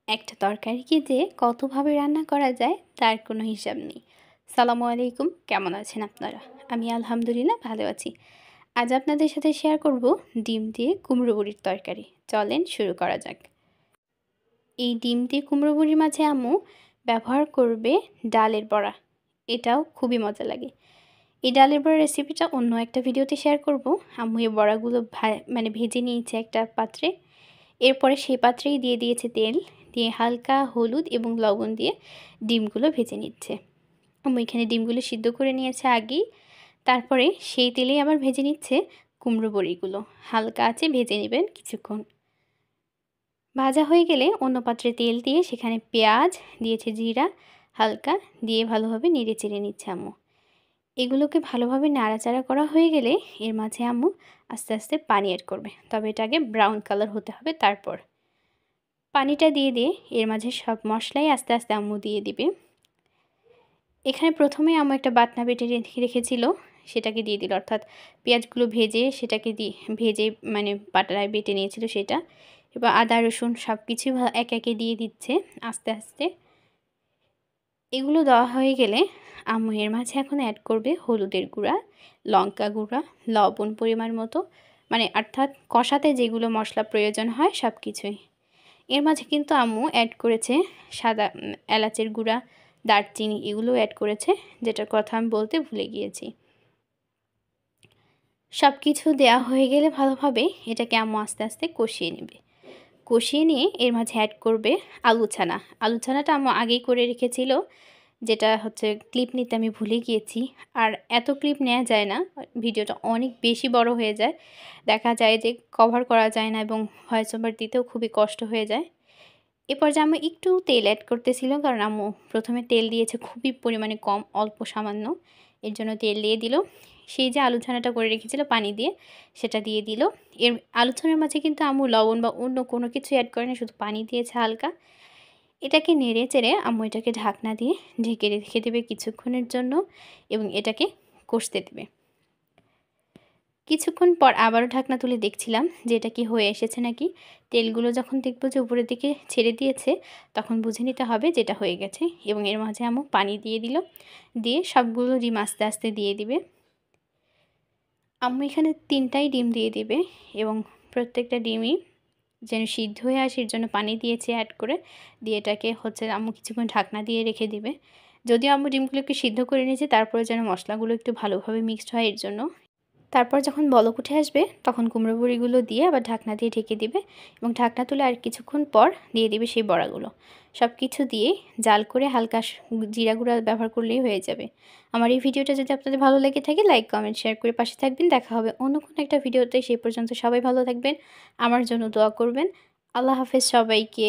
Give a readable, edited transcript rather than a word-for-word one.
একটা তরকারিকে যে কতভাবে রান্না করা যায় তার কোনো হিসাব নেই। সালামু আলাইকুম, কেমন আছেন আপনারা? আমি আলহামদুলিল্লাহ ভালো আছি। আজ আপনাদের সাথে শেয়ার করব ডিম দিয়ে কুমড়ো বড়ির তরকারি। চলেন শুরু করা যাক। এই ডিম দিয়ে কুমড়ো বড়ির মাঝে আম্মু ব্যবহার করবে ডালের বড়া। এটাও খুবই মজা লাগে। এই ডালের বড়া রেসিপিটা অন্য একটা ভিডিওতে শেয়ার করব। আম্মু এই বড়াগুলো ভেজে নিয়েছে একটা পাত্রে। এরপরে সেই পাত্রেই দিয়ে দিয়েছে তেল, দিয়ে হালকা হলুদ এবং লবণ দিয়ে ডিমগুলো ভেজে নিচ্ছে। আম্মু এখানে ডিমগুলো সিদ্ধ করে নিয়েছে আগেই। তারপরে সেই তেলেই আবার ভেজে নিচ্ছে কুমড়ো বড়িগুলো। হালকা আঁচে ভেজে নেবেন কিছুক্ষণ। ভাজা হয়ে গেলে অন্য পাত্রে তেল দিয়ে সেখানে পেঁয়াজ দিয়েছে, জিরা হালকা দিয়ে ভালোভাবে নেড়ে চেড়ে নিচ্ছে আম্মু। এগুলোকে ভালোভাবে নাড়াচাড়া করা হয়ে গেলে এর মাঝে আম্মু আস্তে আস্তে পানি অ্যাড করবে, তবে এটাকে ব্রাউন কালার হতে হবে। তারপর পানিটা দিয়ে এর মাঝে সব মশলাই আস্তে আস্তে আম্মু দিয়ে দিবে। এখানে প্রথমে আম্মু একটা বাটনা বেটে রেখেছিল, সেটাকে দিয়ে দিল, অর্থাৎ পেঁয়াজগুলো ভেজে সেটাকে ভেজে বাটায় বেটে নিয়েছিল সেটা। এবার আদা রসুন সব কিছু একে একে দিয়ে দিচ্ছে আস্তে আস্তে। এগুলো দেওয়া হয়ে গেলে আম্মু এর মাঝে এখন অ্যাড করবে হলুদের গুঁড়া, লঙ্কা গুঁড়া, লবণ পরিমাণ মতো, অর্থাৎ কষাতে যেগুলো মশলা প্রয়োজন হয় সব কিছুই। এর মাঝে কিন্তু আম্মু অ্যাড করেছে সাদা এলাচের গুঁড়া, দারচিনি, এগুলো অ্যাড করেছে, যেটার কথা আমি বলতে ভুলে গিয়েছি। সব কিছু দেওয়া হয়ে গেলে ভালোভাবে এটাকে আম্মু আস্তে আস্তে কষিয়ে নেবে। কষিয়ে নিয়ে এর মাঝে অ্যাড করবে আলু ছানা। আলু ছানাটা আম্মু আগেই করে রেখেছিল, যেটা হচ্ছে ক্লিপ নিতে আমি ভুলে গিয়েছি। আর এত ক্লিপ নেওয়া যায় না, ভিডিওটা অনেক বেশি বড় হয়ে যায়, দেখা যায় যে কভার করা যায় না এবং ভয়েস ওভার দিতেও খুবই কষ্ট হয়ে যায়। এরপর যে আম্মু একটু তেল অ্যাড করতেছিল, কারণ আম্মু প্রথমে তেল দিয়েছে খুবই পরিমাণে কম, অল্প সামান্য, এর জন্য তেল দিয়ে দিল। সেই যে আলু ছানাটা করে রেখেছিল পানি দিয়ে, সেটা দিয়ে দিল। এর আলু ছানার মাঝে কিন্তু আম্মু লবণ বা অন্য কোনো কিছু অ্যাড করেনি, শুধু পানি দিয়েছে হালকা। এটাকে নেড়ে চেড়ে আম্মু এটাকে ঢাকনা দিয়ে ঢেকে রেখে দেবে কিছুক্ষণের জন্য এবং এটাকে কষতে দেবে। কিছুক্ষণ পর আবারও ঢাকনা তুলে দেখছিলাম যে এটা কি হয়ে এসেছে নাকি। তেলগুলো যখন দেখবো যে উপরের দিকে ছেড়ে দিয়েছে, তখন বুঝে নিতে হবে যেটা হয়ে গেছে। এবং এর মাঝে আম্মু পানি দিয়ে দিল, দিয়ে সবগুলো ডিম আস্তে আস্তে দিয়ে দিবে। আম্মু এখানে 3টাই ডিম দিয়ে দিবে এবং প্রত্যেকটা ডিমই যেন সিদ্ধ হয়ে আসে এর জন্য পানি দিয়েছে অ্যাড করে, দিয়ে এটাকে আম্মু কিছুক্ষণ ঢাকনা দিয়ে রেখে দিবে। যদিও আম্মু ডিমগুলোকে সিদ্ধ করে নিয়েছে, তারপরে যেন মশলাগুলো একটু ভালোভাবে মিক্সড হয় এর জন্য। তারপর যখন বলক উঠে আসবে তখন কুমড়ো বড়িগুলো দিয়ে আবার ঢাকনা দিয়ে ঢেকে দিবে এবং ঢাকনা তুলে আর কিছুক্ষণ পর দিয়ে দিবে সেই বড়াগুলো। সব কিছু দিয়ে জাল করে হালকা জিরা গুঁড়া ব্যবহার করলেই হয়ে যাবে। আমার এই ভিডিওটা যদি আপনাদের ভালো লেগে থাকে, লাইক কমেন্ট শেয়ার করে পাশে থাকবেন। দেখা হবে অন্য কোনো একটা ভিডিওতে। সেই পর্যন্ত সবাই ভালো থাকবেন, আমার জন্য দোয়া করবেন। আল্লাহ হাফেজ সবাইকে।